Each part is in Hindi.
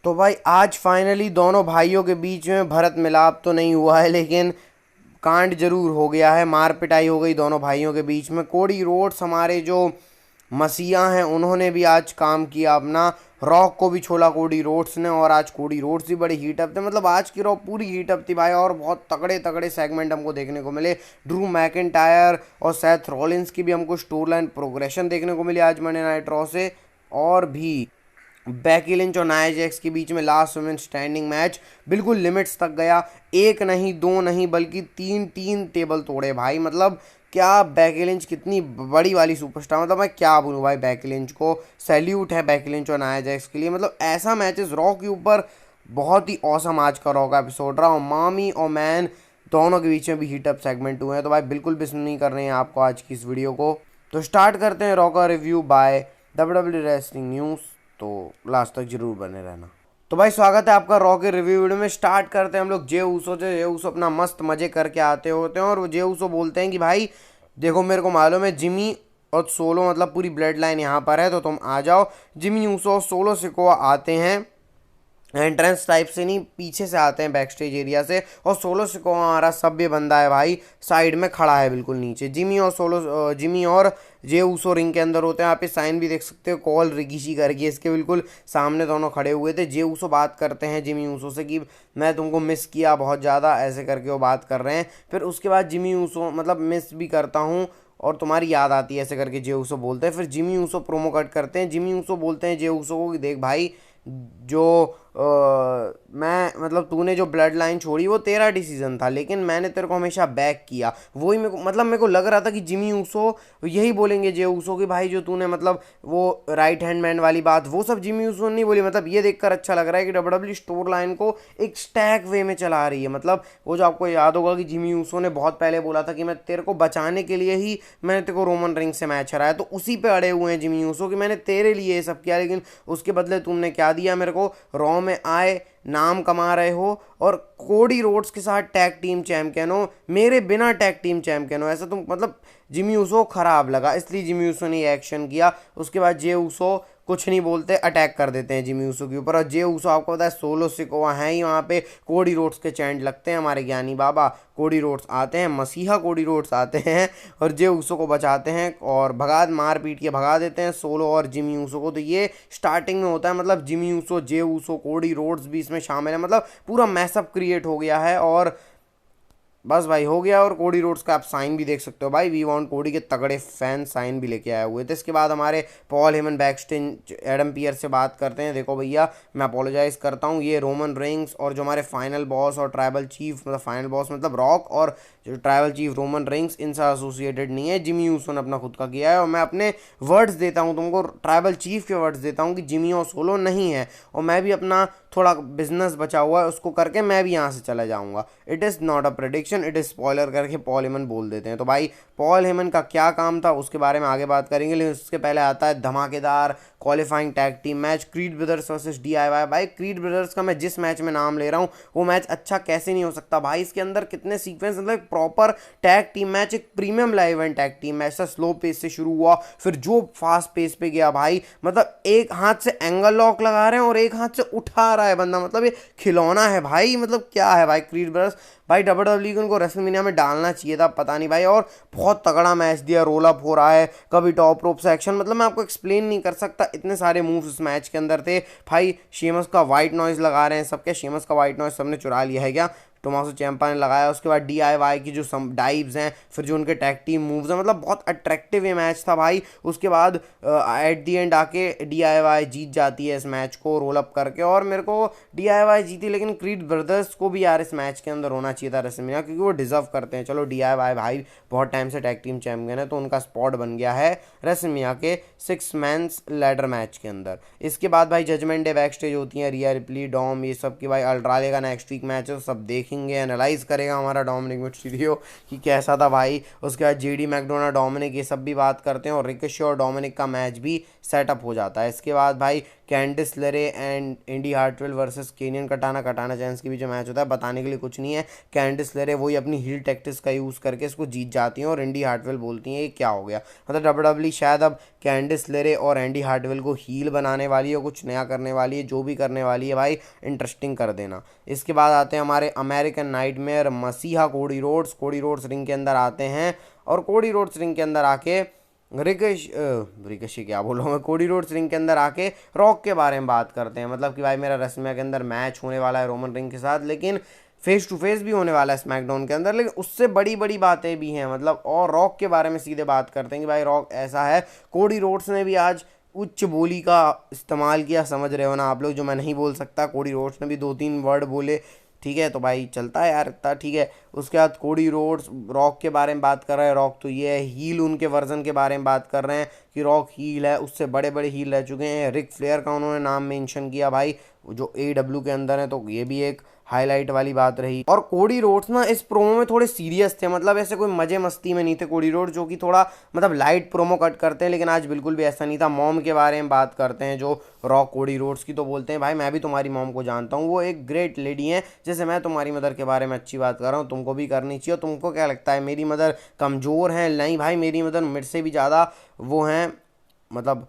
तो भाई आज फाइनली दोनों भाइयों के बीच में भरत मिलाप तो नहीं हुआ है, लेकिन कांड जरूर हो गया है। मार पिटाई हो गई दोनों भाइयों के बीच में। कोडी रोड्स हमारे जो मसीहा हैं उन्होंने भी आज काम किया अपना। रॉक को भी छोड़ा कोडी रोड्स ने, और आज कोडी रोड्स भी बड़ी हीट अप थे। मतलब आज की रॉक पूरी हीट अप थी भाई, और बहुत तगड़े तगड़े सेगमेंट हमको देखने को मिले। ड्रू मैकिंटायर और सेथ रॉलिंस की भी हमको स्टोरी लाइन प्रोग्रेशन देखने को मिली आज मंडे नाइट रॉ से। और भी बैकी लिंच और नाया जैक्स के बीच में लास्ट वुमेन स्टैंडिंग मैच बिल्कुल लिमिट्स तक गया। एक नहीं, दो नहीं, बल्कि तीन तीन टेबल तोड़े भाई। मतलब क्या बैकी लिंच कितनी बड़ी वाली सुपरस्टार, मतलब मैं क्या बोलूँ भाई। बैकी लिंच को सैल्यूट है, बैकी लिंच और नाया जैक्स के लिए। मतलब ऐसा मैचेस रॉ के ऊपर बहुत ही औसम आज का रॉ का एपिसोड रहा। और मामी और मैन दोनों के बीच में भी हीटअप सेगमेंट हुए हैं, तो भाई बिल्कुल भी नहीं कर रहे हैं आपको आज की इस वीडियो को। तो स्टार्ट करते हैं रॉ का review by WWE wrestling news, तो लास्ट तक जरूर बने रहना। तो भाई स्वागत है आपका रॉ के रिव्यू वीडियो में। स्टार्ट करते हैं हम लोग जे ऊसो से। जे ऊसो अपना मस्त मजे करके आते होते हैं, और वो जे ऊसो बोलते हैं कि भाई देखो मेरे को मालूम है जिमी और सोलो मतलब पूरी ब्लड लाइन यहाँ पर है, तो तुम आ जाओ। जिमी ऊसो और सोलो सिकोआ आते हैं एंट्रेंस टाइप से, नहीं पीछे से आते हैं बैक स्टेज एरिया से। और सोलो सिकोआ हमारा सभ्य बंदा है भाई, साइड में खड़ा है बिल्कुल नीचे। जिमी और जे ऊसो रिंग के अंदर होते हैं। आप इस साइन भी देख सकते हो, कॉल रिगिशी करके इसके बिल्कुल सामने दोनों खड़े हुए थे। जे ऊसो बात करते हैं जिमी ऊसो से कि मैं तुमको मिस किया बहुत ज़्यादा, ऐसे करके वो बात कर रहे हैं। फिर उसके बाद जिमी ऊसो मतलब मिस भी करता हूँ और तुम्हारी याद आती है, ऐसे करके जे ऊसो बोलते हैं। फिर जिमी ऊसो प्रोमो कट करते हैं। जिमी ऊसो बोलते हैं जे ऊसो को कि देख भाई, जो मैं मतलब तूने जो ब्लड लाइन छोड़ी वो तेरा डिसीजन था, लेकिन मैंने तेरे को हमेशा बैक किया। वही मेरे को लग रहा था कि जिमी ऊसो यही बोलेंगे जे ऊसो कि भाई जो तूने मतलब वो राइट हैंड मैन वाली बात वो सब जिमी ऊसो नहीं बोली। मतलब ये देखकर अच्छा लग रहा है कि डब्ल्यूडब्ल्यू स्टोर लाइन को एक स्टैक वे में चला रही है। मतलब वो जो आपको याद होगा कि जिमी ऊसो ने बहुत पहले बोला था कि मैं तेरे को बचाने के लिए ही मैंने तेरे को रोमन रिंग से मैच हराया, तो उसी पे अड़े हुए हैं जिमी ऊसो कि मैंने तेरे लिए ये सब किया, लेकिन उसके बदले तुमने क्या दिया मेरे को। रॉ में आए, नाम कमा रहे हो, और कोडी रोड्स के साथ टैग टीम चैंपियन हो, मेरे बिना टैग टीम चैंपियन हो। ऐसा तुम मतलब जिमी ऊसो खराब लगा, इसलिए जिमी ऊसो ने एक्शन किया। उसके बाद जे ऊसो कुछ नहीं बोलते, अटैक कर देते हैं जिमी ऊसो के ऊपर। और जे ऊसो आपको पता है सोलो सिकोआ हैं ही वहाँ पे। कोडी रोड्स के चैंट लगते हैं हमारे ज्ञानी बाबा। कोडी रोड्स आते हैं, मसीहा कोडी रोड्स आते हैं और जे ऊसो को बचाते हैं और मार पीट के भगा देते हैं सोलो और जिमी ऊसो को। तो ये स्टार्टिंग में होता है। मतलब Jimmy Uso, Jey Uso, Cody Rhodes भी इसमें शामिल है। मतलब पूरा मैसअप क्रिएट हो गया है, और बस भाई हो गया। और कोडी रोड्स का आप साइन भी देख सकते हो भाई, वी वांट कोडी के तगड़े फैन साइन भी लेके आए हुए थे। इसके बाद हमारे पॉल हेमन बैकस्टेज एडम पियर से बात करते हैं। देखो भैया मैं अपोलोजाइज़ करता हूँ, ये रोमन रिंग्स और जो हमारे फाइनल बॉस और ट्राइबल चीफ, मतलब फाइनल बॉस मतलब रॉक, और जो ट्राइबल चीफ रोमन रिंग्स, इनसे एसोसिएटेड नहीं है। जिमी ऊसो ने अपना खुद का किया है, और मैं अपने वर्ड्स देता हूँ तुमको, ट्राइबल चीफ के वर्ड्स देता हूँ कि जिमी और सोलो नहीं है, और मैं भी अपना थोड़ा बिजनेस बचा हुआ है उसको करके मैं भी यहाँ से चला जाऊँगा। It is not a prediction, it is spoiler करके पॉल हेमन बोल देते हैं। तो भाई पॉल हेमन का क्या काम था उसके बारे में आगे बात करेंगे, लेकिन उसके पहले आता है धमाकेदार qualifying tag team match, creed brothers versus DIY। भाई क्रीड ब्रदर्स का मैं जिस मैच में नाम ले रहा हूँ वो मैच अच्छा कैसे नहीं हो सकता भाई। इसके अंदर कितने सीक्वेंस, मतलब एक प्रॉपर टैग टीम मैच, एक premium live event tag team match था। स्लो पेस से शुरू हुआ, फिर जो फास्ट पेस पे गया भाई। मतलब एक हाथ से एंगल लॉक लगा रहे हैं और एक हाथ से उठा रहा है बंदा, मतलब ये खिलौना है भाई। मतलब क्या है भाई क्रीड ब्रदर्स। भाई WWE को उनको रेसलमेनिया में डालना चाहिए था, पता नहीं भाई। और बहुत तगड़ा मैच दिया, रोल अप हो रहा है, कभी टॉप रोप से एक्शन, मतलब मैं आपको एक्सप्लेन नहीं कर सकता, इतने सारे मूव्स इस मैच के अंदर थे भाई। शेमस का वाइट नॉइज लगा रहे हैं सब, क्या शेमस का वाइट नॉइज सबने चुरा लिया है क्या? टोमासो चैंपा ने लगाया। उसके बाद DIY की जो डाइव्स हैं, फिर जो उनके टैग टीम मूव्स हैं, मतलब बहुत अट्रैक्टिव ये मैच था भाई। उसके बाद एट दी एंड आके DIY जीत जाती है इस मैच को रोल अप करके, और मेरे को DIY जीती, लेकिन क्रीड ब्रदर्स को भी यार इस मैच के अंदर होना चाहिए था रेसलमेनिया, क्योंकि वो डिजर्व करते हैं। चलो DIY भाई बहुत टाइम से टैग टीम चैंपियन है, तो उनका स्पॉट बन गया है रेसलमेनिया के 6 मैंस लैडर मैच के अंदर। इसके बाद भाई जजमेंट डे बैक स्टेज होती है, रिया रिप्ली, डॉम, ये सब की भाई अल्ट्राले का नेक्स्ट वीक मैच है, तो सब देखेंगे, एनालाइज करेगा हमारा डोमिनिक मिस्टीरियो कि कैसा था भाई। उसके बाद JD मैकडोना, डोमिनिक, ये सब भी बात करते हैं, और रिकिशी और डोमिनिक का मैच भी सेटअप हो जाता है। इसके बाद भाई Candice LeRae and Indi Hartwell versus केनियन कटाना चैंस के बीच जो मैच होता है, बताने के लिए कुछ नहीं है। कैंडिस लेरे वही अपनी हील टैक्टिक्स का यूज़ करके इसको जीत जाती हैं और इंडी हार्टवेल बोलती हैं ये क्या हो गया। मतलब डब्ल्यूडब्ल्यूई शायद अब कैंडिस लेरे और एंडी हार्टवेल को हील बनाने वाली है, कुछ नया करने वाली है, जो भी करने वाली है भाई इंटरेस्टिंग कर देना। इसके बाद आते हैं हमारे अमेरिकन नाइटमेयर मसीहा कोडी रोड्स रिंग के अंदर आते हैं और कोडी रोड्स रिंग के अंदर आके रिकेशी क्या बोल मैं, कोडी रोड्स रिंग के अंदर आके रॉक के बारे में बात करते हैं। मतलब कि भाई मेरा रेसलमेनिया के अंदर मैच होने वाला है रोमन रिंग के साथ, लेकिन फेस टू फेस भी होने वाला है स्मैकडाउन के अंदर, लेकिन उससे बड़ी बड़ी बातें भी हैं। मतलब और रॉक के बारे में सीधे बात करते हैं कि भाई रॉक ऐसा है। कोडी रोड्स ने भी आज उच्च बोली का इस्तेमाल किया, समझ रहे हो ना आप लोग, जो मैं नहीं बोल सकता। कोडी रोड्स ने भी 2-3 वर्ड बोले, ठीक है, तो भाई चलता है यार इतना, ठीक है। उसके बाद कोडी रोड्स रॉक के बारे में बात कर रहे हैं। रॉक तो ये है, हील उनके वर्जन के बारे में बात कर रहे हैं कि रॉक हील है, उससे बड़े बड़े हील रह चुके हैं। रिक फ्लेयर का उन्होंने नाम मेंशन किया भाई, जो AEW के अंदर है, तो ये भी एक हाईलाइट वाली बात रही। और कोडी रोड्स ना इस प्रोमो में थोड़े सीरियस थे, मतलब ऐसे कोई मजे मस्ती में नहीं थे कोडी रोड्स, जो कि थोड़ा मतलब लाइट प्रोमो कट करते हैं, लेकिन आज बिल्कुल भी ऐसा नहीं था। मॉम के बारे में बात करते हैं जो रॉक कोडी रोड्स की, तो बोलते हैं भाई मैं भी तुम्हारी मॉम को जानता हूँ, वो एक ग्रेट लेडी हैं, जैसे मैं तुम्हारी मदर के बारे में अच्छी बात कर रहा हूँ, तुमको भी करनी चाहिए। तुमको क्या लगता है मेरी मदर कमज़ोर है? नहीं भाई, मेरी मदर मेरे से भी ज़्यादा वो हैं, मतलब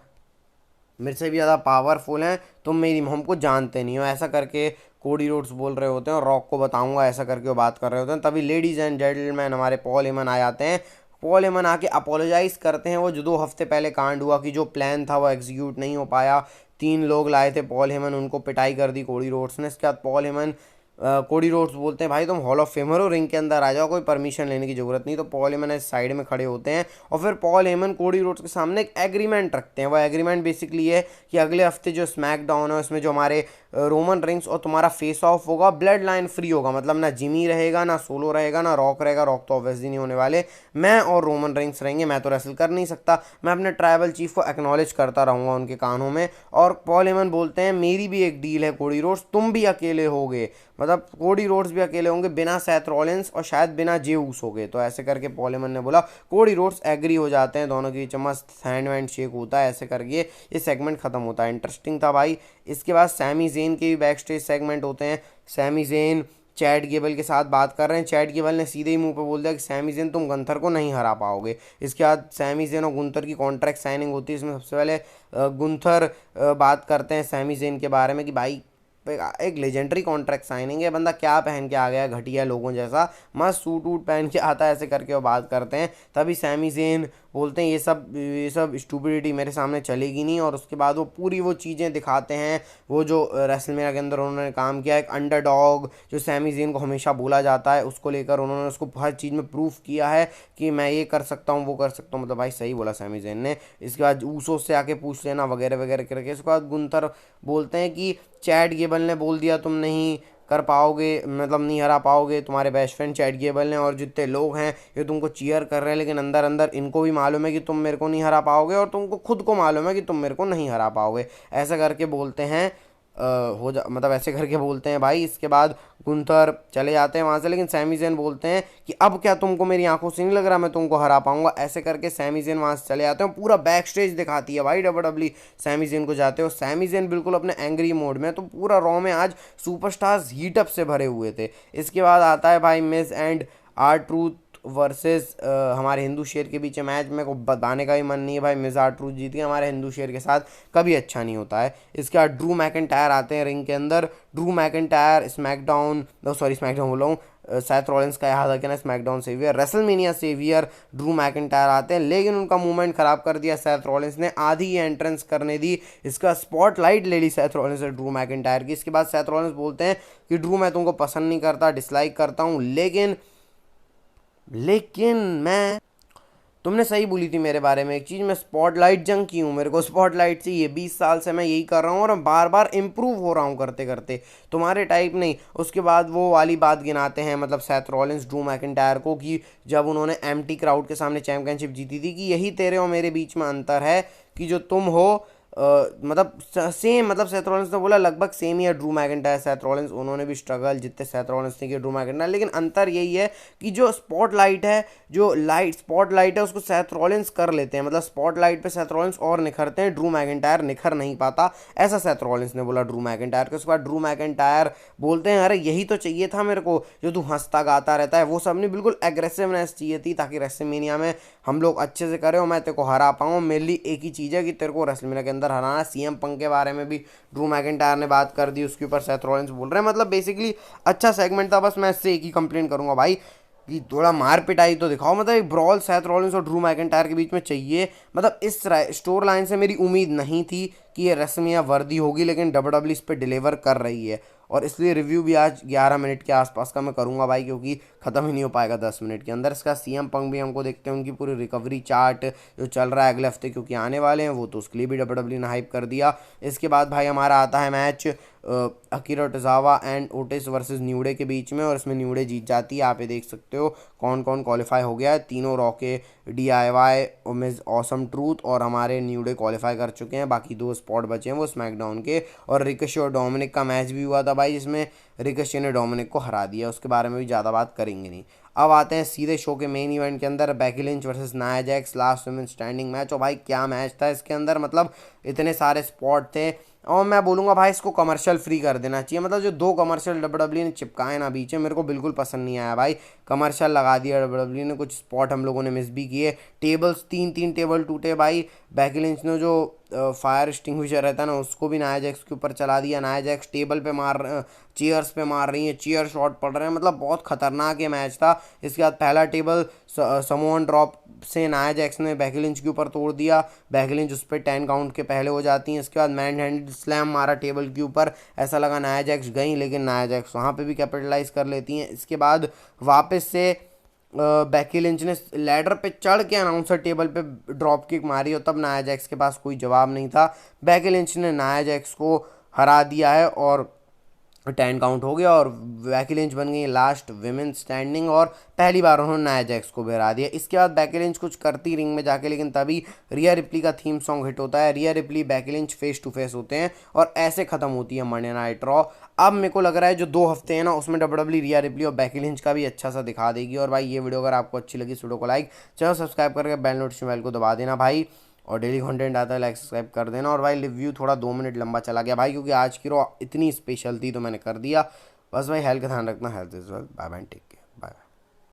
मेरे से भी ज़्यादा पावरफुल हैं, तुम मेरी मॉम को जानते नहीं हो, ऐसा करके कोडी रोड्स बोल रहे होते हैं। और रॉक को बताऊंगा, ऐसा करके वो बात कर रहे होते हैं। तभी लेडीज़ एंड जेंटलमैन हमारे पॉल हेमन आ जाते हैं। पॉल हेमन आके अपोलोजाइज़ करते हैं, वो जो 2 हफ्ते पहले कांड हुआ कि जो प्लान था वो एग्जीक्यूट नहीं हो पाया। 3 लोग लाए थे पॉल हेमन, उनको पिटाई कर दी कोडी रोड्स ने। इसके बाद पॉल हेमन कोडी रोड्स बोलते हैं भाई तुम हॉल ऑफ फेमर हो, रिंग के अंदर आ जाओ, कोई परमिशन लेने की ज़रूरत नहीं। तो पॉल हेमन इस साइड में खड़े होते हैं और फिर पॉल हेमन कोडी रोड्स के सामने एक एग्रीमेंट रखते हैं। वो एग्रीमेंट बेसिकली ये है कि अगले हफ्ते जो स्मैकडाउन है उसमें जो हमारे रोमन रिंग्स और तुम्हारा फेस ऑफ होगा, ब्लड लाइन फ्री होगा। मतलब ना जिमी रहेगा, ना सोलो रहेगा, ना रॉक रहेगा। रॉक तो ऑब्वियसली नहीं होने वाले, मैं और रोमन रिंग्स रहेंगे। मैं तो रेसल कर नहीं सकता, मैं अपने ट्राइबल चीफ को एक्नॉलेज करता रहूँगा उनके कानों में। और पॉल हेमन बोलते हैं मेरी भी एक डील है कोडी रोड्स, तुम भी अकेले होगे, मतलब कोडी रोड्स भी अकेले होंगे बिना सेथ रॉलिंस और शायद बिना जे ऊसो। तो ऐसे करके पॉल हेमन ने बोला, कोडी रोड्स एग्री हो जाते हैं, दोनों के बीच मस्त हैंड वैंड शेक होता है। ऐसे करके ये सेगमेंट खत्म होता है। इंटरेस्टिंग था भाई। इसके बाद सैमी ज़ेन के भी बैक स्टेज सेगमेंट होते हैं। सैमी ज़ेन चैट गेबल के साथ बात कर रहे हैं। चैट गेबल ने सीधे ही मुंह पे बोल दिया कि सैमी ज़ेन तुम गुंथर को नहीं हरा पाओगे। इसके बाद सैमी ज़ेन और गुंथर की कॉन्ट्रैक्ट साइनिंग होती है। इसमें सबसे पहले गुंथर बात करते हैं सैमी ज़ेन के बारे में कि भाई एक लेजेंडरी कॉन्ट्रैक्ट साइनिंग है, बंदा क्या पहन के आ गया घटिया लोगों जैसा, मस्त सूट वूट पहन के आता है, ऐसे करके वो बात करते हैं। तभी सैमी ज़ेन बोलते हैं ये सब स्टूपिडिटी मेरे सामने चलेगी नहीं। और उसके बाद वो पूरी वो चीज़ें दिखाते हैं, वो जो रेसलमेनिया के अंदर उन्होंने काम किया, एक अंडरडॉग जो सैमी ज़ेन को हमेशा बोला जाता है, उसको लेकर उन्होंने उसको हर चीज़ में प्रूफ किया है कि मैं ये कर सकता हूँ, वो कर सकता हूँ। मतलब भाई सही बोला सैमी ज़ेन ने। इसके बाद ऊसो से आके पूछ लेना वगैरह वगैरह करके। इसके बाद गुंथर बोलते हैं कि चैट गेबल ने बोल दिया तुम नहीं कर पाओगे, मतलब नहीं हरा पाओगे, तुम्हारे बेस्ट फ्रेंड चैट गेबल ने और जितने लोग हैं ये तुमको चीयर कर रहे हैं, लेकिन अंदर अंदर इनको भी मालूम है कि तुम मेरे को नहीं हरा पाओगे और तुमको खुद को मालूम है कि तुम मेरे को नहीं हरा पाओगे। ऐसा करके बोलते हैं मतलब ऐसे करके बोलते हैं भाई। इसके बाद गुंथर चले जाते हैं वहाँ से, लेकिन सैमी ज़ेन बोलते हैं कि अब क्या तुमको मेरी आंखों से नहीं लग रहा मैं तुमको हरा पाऊंगा। ऐसे करके सैमी ज़ेन वहाँ से चले जाते हैं। पूरा बैक स्टेज दिखाती है भाई डब्ल्यूडब्ल्यूई सैमी ज़ेन को जाते हो। सैमी ज़ेन बिल्कुल अपने एंग्री मोड में, तो पूरा रॉ में आज सुपरस्टार्स हीटअप से भरे हुए थे। इसके बाद आता है भाई मिस एंड R-Truth वर्सेस हमारे हिंदू शेर के बीच मैच। मेरे को बताने का भी मन नहीं है भाई, मिस R-Truth जीत गई, हमारे हिंदू शेर के साथ कभी अच्छा नहीं होता है। इसके बाद ड्रू मैकिंटायर आते हैं रिंग के अंदर। ड्रू मैकिंटायर स्मैकडाउन बोला हूँ, सैथ रॉलिंस का यहाँ था ना SmackDown saviour, WrestleMania saviour Drew McIntyre आते हैं, लेकिन उनका मूवमेंट खराब कर दिया सैथ रॉलिंस ने, आधी एंट्रेंस करने दी। इसका स्पॉटलाइट ले ली सैथ रॉलिंस ने ड्रू मैकिंटायर की। इसके बाद सैथ रॉलिंस बोलते हैं कि ड्रू मैं तुमको पसंद नहीं करता, डिसलाइक करता हूँ, लेकिन मैं तुमने सही बोली थी मेरे बारे में एक चीज़, मैं स्पॉटलाइट जंग की हूँ, मेरे को स्पॉटलाइट चाहिए। 20 साल से मैं यही कर रहा हूँ और बार बार इम्प्रूव हो रहा हूँ करते करते, तुम्हारे टाइप नहीं। उसके बाद वो वाली बात गिनाते हैं मतलब सैथ रॉलिंस ड्रू मैकिंटायर को, कि जब उन्होंने एम्प्टी क्राउड के सामने चैंपियनशिप जीती थी, कि यही तेरे और मेरे बीच में अंतर है कि जो तुम हो मतलब सेम, मतलब सेथ रॉलिंस ने बोला लगभग सेम ही है ड्रू मैकिंटायर सेथ रॉलिंस, उन्होंने भी स्ट्रगल जितने सेथ रॉलिंस ने किया ड्रू मैकिंटायर, लेकिन अंतर यही है कि जो स्पॉटलाइट है, जो लाइट स्पॉटलाइट है उसको सेथ रॉलिंस कर लेते हैं, मतलब स्पॉटलाइट पे सेथ रॉलिंस और निखरते हैं, ड्रू मैकिंटायर निखर नहीं पाता, ऐसा सेथ रॉलिंस ने बोला ड्रू मैकिंटायर के। उसके बाद ड्रू मैकिंटायर बोलते हैं अरे यही तो चाहिए था मेरे को, जो तू हंसता गाता रहता है वो सब नहीं, बिल्कुल एग्रेसिवनेस चाहिए थी ताकि रेसलमेनिया में हम लोग अच्छे से करें और मैं तेरे को हरा पाऊँ। मेरे लिए एक ही चीज़ है कि तेरे को रेसलमेनिया के अंदर हराना। सीएम पंक के बारे में भी ड्रू मैकिंटायर ने बात कर दी, उसके ऊपर सेथ रॉलिंस बोल रहे हैं, मतलब बेसिकली अच्छा सेगमेंट था। बस मैं इससे एक ही कंप्लेंट करूंगा भाई कि थोड़ा मार पिटाई तो दिखाओ, मतलब एक ब्रॉल सेथ रॉलिंस और ड्रू मैकिंटायर के बीच में चाहिए। मतलब इस स्टोर लाइन से मेरी उम्मीद नहीं थी कि ये रेसलमेनिया वर्दी होगी, लेकिन डब्ल्यूडब्ल्यू इस पे डिलीवर कर रही है और इसलिए रिव्यू भी आज 11 मिनट के आसपास का मैं करूंगा भाई, क्योंकि ख़त्म ही नहीं हो पाएगा 10 मिनट के अंदर। इसका सीएम पंक भी हमको देखते हैं, उनकी पूरी रिकवरी चार्ट जो चल रहा है अगले हफ्ते क्योंकि आने वाले हैं, वो तो उसके लिए भी डब्ल्यूडब्ल्यू ने हाइप कर दिया। इसके बाद भाई हमारा आता है match Akira Tozawa and Otis versus new day के बीच में, और इसमें न्यू डे जीत जाती है। आप ये देख सकते हो कौन कौन क्वालिफाई हो गया है, तीनों रॉ के DIY, मिस ऑसम ट्रूथ और हमारे न्यू डे क्वालिफाई कर चुके हैं। बाकी 2 स्पॉट बचे हैं वो स्मैकडाउन के, और रिकोशी और डोमिनिक का मैच भी हुआ था भाई, जिसमें रिकोशी ने डोमिनिक को हरा दिया, उसके बारे में भी ज़्यादा बात करेंगे नहीं। अब आते हैं सीधे शो के मेन इवेंट के अंदर, Becky Lynch versus Nia Jax last women standing match. और भाई क्या मैच था इसके अंदर, मतलब इतने सारे स्पॉट थे, और मैं बोलूँगा भाई इसको कमर्शियल फ्री कर देना चाहिए। मतलब जो 2 कमर्शियल डब्ल्यूडब्ल्यू ने चिपकाए ना बीच में, मेरे को बिल्कुल पसंद नहीं आया भाई। कमर्शियल लगा दिया डब्ल्यूडब्ल्यू ने, कुछ स्पॉट हम लोगों ने मिस भी किए। टेबल्स 3 टेबल टूटे भाई। बेकी लिंच ने जो फायर एक्सटिंग्विशर रहता है ना उसको भी नाया जैक्स के ऊपर चला दिया। नाया जैक्स टेबल पे चेयर्स पे मार रही हैं, चेयर शॉट पड़ रहे हैं, मतलब बहुत खतरनाक ये मैच था। इसके बाद पहला टेबल समोन ड्रॉप से नाया जैक्स ने बेकी लिंच के ऊपर तोड़ दिया, बेकी लिंच उस पर 10 काउंट के पहले हो जाती हैं। इसके बाद मैन हैंड स्लैम मारा टेबल के ऊपर, ऐसा लगा नाया जैक्स गई, लेकिन नाया जैक्स वहाँ पे भी कैपिटलाइज कर लेती हैं। इसके बाद वापस से बेकी लिंच ने लैडर पे चढ़ के अनाउंसर टेबल पे ड्रॉप किक मारी, और तब नाया जैक्स के पास कोई जवाब नहीं था। बेकी लिंच ने नाया जैक्स को हरा दिया है और 10 काउंट हो गया, और बेकी लिंच बन गई लास्ट विमेन स्टैंडिंग, और पहली बार उन्होंने नाया जैक्स को भी हरा दिया। इसके बाद बेकी लिंच कुछ करती रिंग में जाके, लेकिन तभी रिया रिप्ली का थीम सॉन्ग हिट होता है। Rhea Ripley Becky Lynch face to face होते हैं और ऐसे खत्म होती है मंडे नाइट रॉ। अब मेरे को लग रहा है जो 2 हफ्ते हैं ना उसमें डब्ल्यूडब्ल्यू रिया रिप्ली और बेकी लिंच का भी अच्छा सा दिखा देगी। और भाई ये वीडियो अगर आपको अच्छी लगी इस वीडियो को लाइक, चैनल सब्सक्राइब करके बेल नोटिफिकेशन बेल को दबा देना भाई, और डेली कंटेंट आता है लाइक सब्सक्राइब कर देना। और भाई रिव्यू थोड़ा 2 मिनट लंबा चला गया भाई, क्योंकि आज की रॉ इतनी स्पेशल थी तो मैंने कर दिया। बस भाई हेल्थ का ध्यान रखना, health is wealth, bye bye, take care.